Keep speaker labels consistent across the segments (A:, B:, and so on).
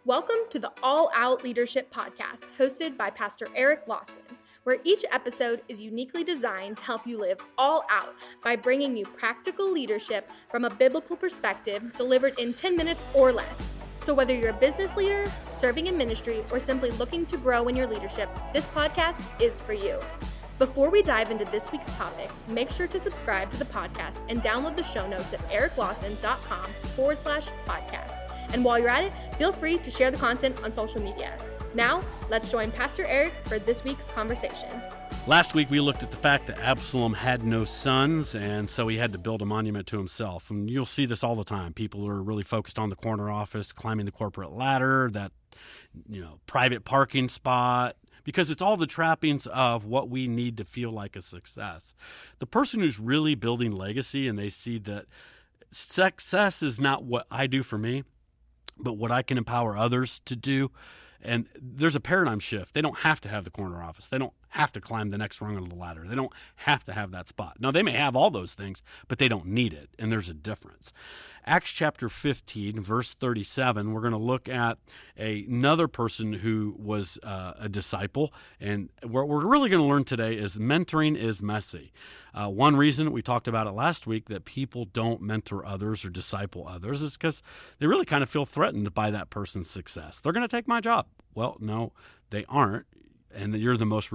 A: Welcome to the All Out Leadership Podcast, hosted by Pastor Eric Lawson, where each episode is uniquely designed to help you live all out by bringing you practical leadership from a biblical perspective delivered in 10 minutes or less. So whether you're a business leader, serving in ministry, or simply looking to grow in your leadership, this podcast is for you. Before we dive into this week's topic, make sure to subscribe to the podcast and download the show notes at ericlawson.com/podcast. And while you're at it, feel free to share the content on social media. Now, let's join Pastor Eric for this week's conversation.
B: Last week, we looked at the fact that Absalom had no sons, and so he had to build a monument to himself. And you'll see this all the time. People are really focused on the corner office, climbing the corporate ladder, that, private parking spot, because it's all the trappings of what we need to feel like a success. The person who's really building legacy and they see that success is not what I do for me, but what I can empower others to do. And there's a paradigm shift. They don't have to have the corner office. They don't have to climb the next rung of the ladder. They don't have to have that spot. Now, they may have all those things, but they don't need it, and there's a difference. Acts chapter 15, verse 37, we're going to look at another person who was a disciple, and what we're really going to learn today is mentoring is messy. One reason, we talked about it last week, that people don't mentor others or disciple others is because they really kind of feel threatened by that person's success. They're going to take my job. Well, no, they aren't, and you're the most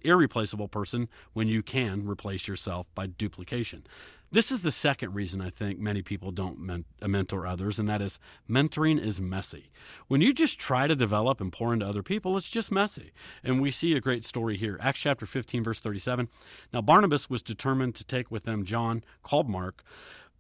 B: irreplaceable person when you can replace yourself by duplication. This is the second reason I think many people don't mentor others, and that is mentoring is messy. When you just try to develop and pour into other people, it's just messy. And we see a great story here. Acts chapter 15, verse 37. Now Barnabas was determined to take with them John, called Mark,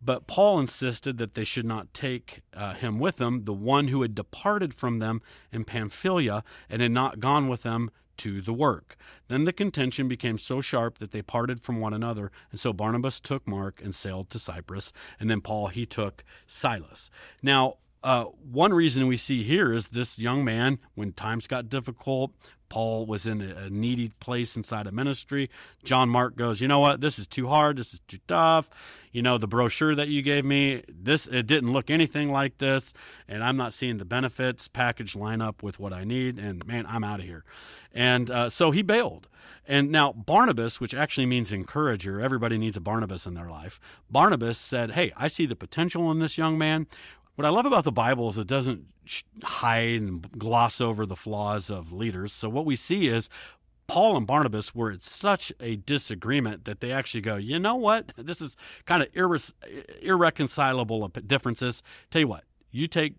B: but Paul insisted that they should not take him with them, the one who had departed from them in Pamphylia and had not gone with them to the work. Then the contention became so sharp that they parted from one another, and so Barnabas took Mark and sailed to Cyprus, and then Paul, he took Silas. Now, one reason we see here is this young man, when times got difficult, Paul was in a needy place inside a ministry. John Mark goes, you know what, this is too hard, this is too tough. The brochure that you gave me, it didn't look anything like this, and I'm not seeing the benefits package line up with what I need, and man, I'm out of here. And so he bailed. And now Barnabas, which actually means encourager, everybody needs a Barnabas in their life. Barnabas said, hey, I see the potential in this young man. What I love about the Bible is it doesn't hide and gloss over the flaws of leaders. So what we see is Paul and Barnabas were at such a disagreement that they actually go, you know what? This is kind of irreconcilable differences. Tell you what, you take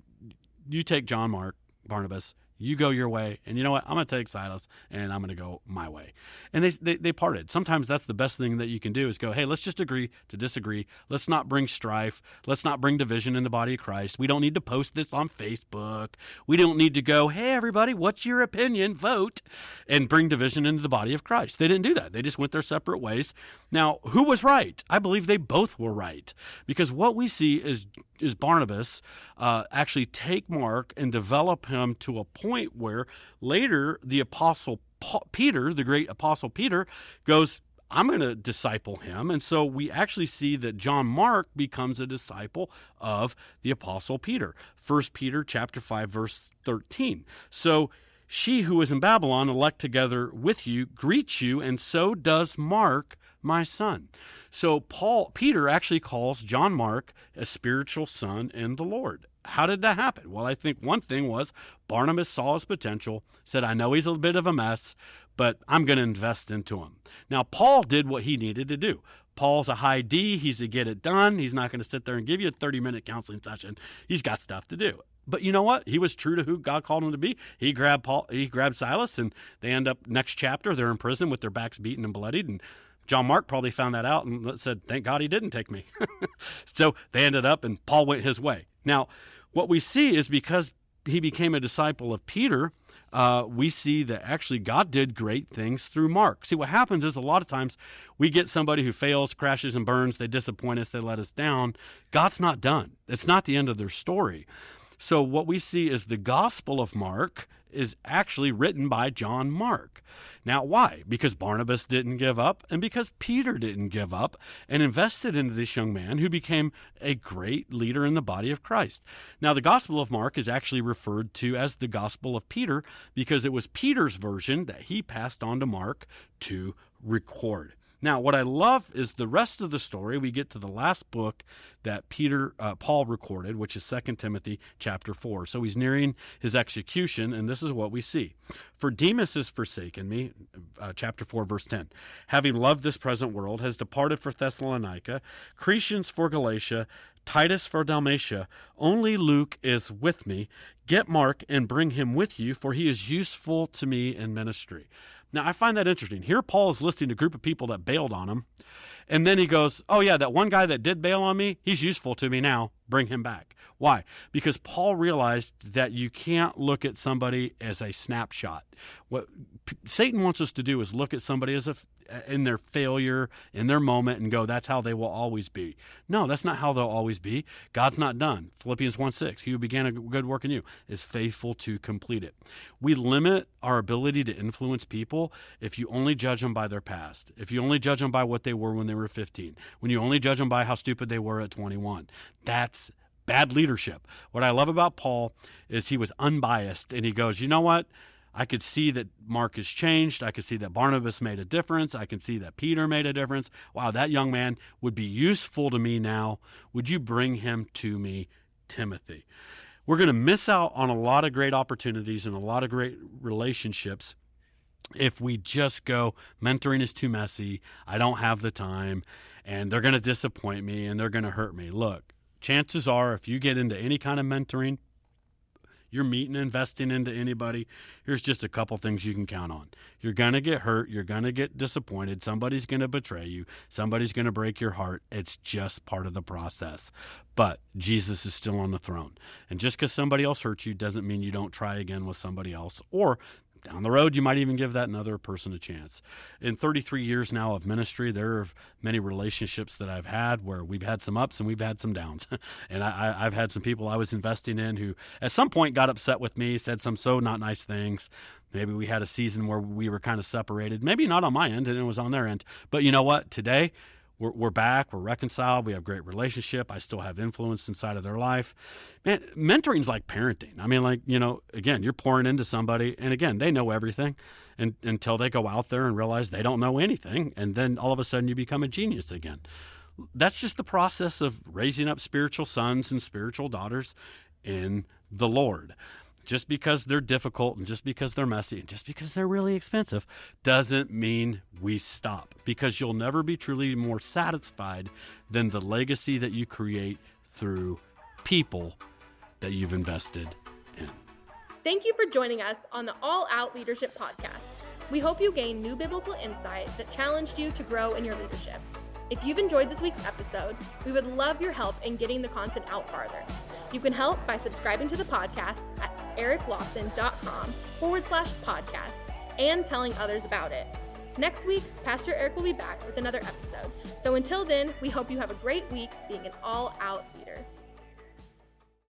B: John Mark, Barnabas, you go your way, and you know what? I'm going to take Silas, and I'm going to go my way. And they parted. Sometimes that's the best thing that you can do is go, hey, let's just agree to disagree. Let's not bring strife. Let's not bring division in the body of Christ. We don't need to post this on Facebook. We don't need to go, hey, everybody, what's your opinion? Vote, and bring division into the body of Christ. They didn't do that. They just went their separate ways. Now, who was right? I believe they both were right, because what we see is Barnabas actually take Mark and develop him to a point where later the apostle Peter, the great apostle Peter, goes, I'm going to disciple him. And so we actually see that John Mark becomes a disciple of the apostle Peter. 1 Peter chapter 5, verse 13. So she who is in Babylon, elect together with you, greets you, and so does Mark, my son. So Peter actually calls John Mark a spiritual son in the Lord. How did that happen? Well, I think one thing was Barnabas saw his potential, said, I know he's a bit of a mess, but I'm going to invest into him. Now, Paul did what he needed to do. Paul's a high D. He's a get it done. He's not going to sit there and give you a 30-minute counseling session. He's got stuff to do. But you know what? He was true to who God called him to be. He grabbed Silas, and they end up, next chapter, they're in prison with their backs beaten and bloodied, and John Mark probably found that out and said, thank God he didn't take me. So they ended up, and Paul went his way. Now, what we see is because he became a disciple of Peter, we see that actually God did great things through Mark. See, what happens is a lot of times we get somebody who fails, crashes, and burns. They disappoint us. They let us down. God's not done. It's not the end of their story. So what we see is the Gospel of Mark is actually written by John Mark. Now, why? Because Barnabas didn't give up, and because Peter didn't give up and invested into this young man who became a great leader in the body of Christ. Now, the Gospel of Mark is actually referred to as the Gospel of Peter because it was Peter's version that he passed on to Mark to record. Now, what I love is the rest of the story. We get to the last book that Paul recorded, which is 2 Timothy chapter 4. So he's nearing his execution, and this is what we see. For Demas has forsaken me, chapter 4, verse 10. Having loved this present world, has departed for Thessalonica, Crescens for Galatia, Titus for Dalmatia. Only Luke is with me. Get Mark and bring him with you, for he is useful to me in ministry. Now, I find that interesting. Here, Paul is listing a group of people that bailed on him. And then he goes, oh, yeah, that one guy that did bail on me, he's useful to me now. Bring him back. Why? Because Paul realized that you can't look at somebody as a snapshot. What Satan wants us to do is look at somebody as in their failure, in their moment, and go, that's how they will always be. No, that's not how they'll always be. God's not done. Philippians 1:6, he who began a good work in you is faithful to complete it. We limit our ability to influence people if you only judge them by their past, if you only judge them by what they were when they were 15, when you only judge them by how stupid they were at 21. That's bad leadership. What I love about Paul is he was unbiased, and he goes, you know what? I could see that Mark has changed. I could see that Barnabas made a difference. I can see that Peter made a difference. Wow, that young man would be useful to me now. Would you bring him to me, Timothy? We're going to miss out on a lot of great opportunities and a lot of great relationships if we just go, mentoring is too messy, I don't have the time, and they're going to disappoint me and they're going to hurt me. Look, chances are if you get into any kind of mentoring, you're meeting, investing into anybody, here's just a couple things you can count on. You're going to get hurt. You're going to get disappointed. Somebody's going to betray you. Somebody's going to break your heart. It's just part of the process. But Jesus is still on the throne. And just because somebody else hurt you doesn't mean you don't try again with somebody else. Or down the road, you might even give that another person a chance. In 33 years now of ministry, there are many relationships that I've had where we've had some ups and we've had some downs. And I've had some people I was investing in who at some point got upset with me, said some so not nice things. Maybe we had a season where we were kind of separated. Maybe not on my end, and it was on their end. But you know what? Today, we're back. We're reconciled. We have great relationship. I still have influence inside of their life. Man, mentoring is like parenting. I mean, like, you know, again, you're pouring into somebody, and again, they know everything until they go out there and realize they don't know anything, and then all of a sudden you become a genius again. That's just the process of raising up spiritual sons and spiritual daughters in the Lord. Just because they're difficult and just because they're messy and just because they're really expensive doesn't mean we stop, because you'll never be truly more satisfied than the legacy that you create through people that you've invested in.
A: Thank you for joining us on the All Out Leadership Podcast. We hope you gained new biblical insight that challenged you to grow in your leadership. If you've enjoyed this week's episode, we would love your help in getting the content out farther. You can help by subscribing to the podcast at ericlawson.com/podcast and telling others about it. Next week, Pastor Eric will be back with another episode. So until then, we hope you have a great week being an all-out leader.